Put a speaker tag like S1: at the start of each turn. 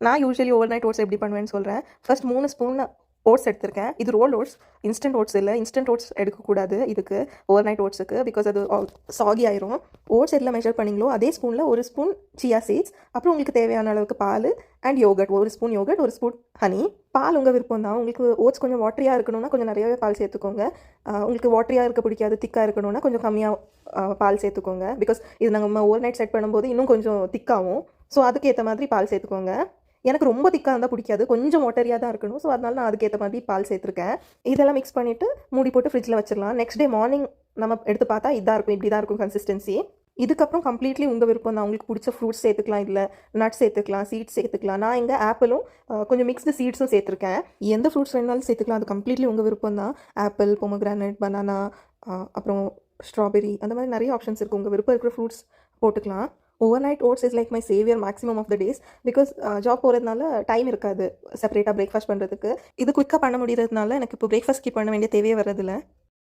S1: நான் usually over night oats எப்படி பண்ணுவேன்னு சொல்கிறேன். ஃபர்ஸ்ட் 3 ஸ்பூன் ஓட்ஸ் எடுத்திருக்கேன். இது ரோல் ஓட்ஸ், இன்ஸ்டன்ட் ஓட்ஸ் இல்லை. இன்ஸ்டன்ட் ஓட்ஸ் எடுக்கக்கூடாது இதுக்கு, ஓவர் நைட் ஓட்ஸுக்கு, பிகாஸ் அது சாகி ஆயிரும். ஓட்ஸ் எதில் மெஷர் பண்ணிங்களோ அதே ஸ்பூனில் 1 ஸ்பூன் சியா சீட்ஸ், அப்புறம் உங்களுக்கு தேவையான அளவுக்கு பால் and yoghurt, 1 spoon yoghurt, 1 spoon honey. பால் உங்கள் விருப்பம் தான். உங்களுக்கு ஓட்ஸ் கொஞ்சம் வாட்டரியாக இருக்கணும்னா கொஞ்சம் நிறையவே பால் சேர்த்துக்கோங்க. உங்களுக்கு வாட்டரியாக இருக்க பிடிக்காது, திக்காக இருக்கணும்னா கொஞ்சம் கம்மியாக பால் சேர்த்துக்கோங்க. பிகாஸ் இது நாங்கள் ஓவர் நைட் செட் பண்ணும்போது இன்னும் கொஞ்சம் திக்காகும். ஸோ அதுக்கேற்ற மாதிரி பால் சேர்த்துக்கோங்க. எனக்கு ரொம்ப திக்காக இருந்தால் பிடிக்காது, கொஞ்சம் வாட்டரியாக தான் இருக்கணும். ஸோ அதனால நான் அதுக்கேற்ற மாதிரி பால் சேர்த்துருக்கேன். இதெல்லாம் மிக்ஸ் பண்ணிவிட்டு மூடி போட்டு ஃப்ரிட்ஜில் வச்சிடலாம். நெக்ஸ்ட் டே மார்னிங் நம்ம எடுத்து பார்த்தா இதாக இருக்கும், இப்படி தான் இருக்கும் கன்சிஸ்டன்சி. இதுக்கப்புறம் கம்ப்ளீட்லி உங்கள் விருப்பம் தான். உங்களுக்கு பிடிச்ச ஃப்ரூட்ஸ் சேர்த்துக்கலாம், இல்லை நட்ஸ் சேர்த்துக்கலாம், சீட்ஸ் சேர்த்துக்கலாம். நான் இங்கே ஆப்பிளும் கொஞ்சம் மிக்ஸ்டு சீட்ஸும் சேர்த்துருக்கேன். எந்த ஃப்ரூட்ஸ் வேணாலும் சேர்த்துக்கலாம், அது கம்ப்ளீட்லி உங்கள் விருப்பம் தான். ஆப்பிள், பொமோகிரானட், பனானா, அப்புறம் ஸ்ட்ராபெரி, அந்த மாதிரி நிறைய ஆப்ஷன்ஸ் இருக்குது. உங்கள் விருப்பம் இருக்கிற ஃப்ரூட்ஸ் போட்டுக்கலாம். Overnight oats is like my saviour maximum of the days. Because job போகிறதுனால டைம் இருக்காது செப்பரேட்டாக பிரேக்ஃபாஸ்ட் பண்ணுறதுக்கு. இது குயிக்காக பண்ண முடியறதுனால எனக்கு இப்போ பிரேக்ஃபாஸ்ட் ஸ்கிப் பண்ண வேண்டிய தேவையே வர்றதில்ல.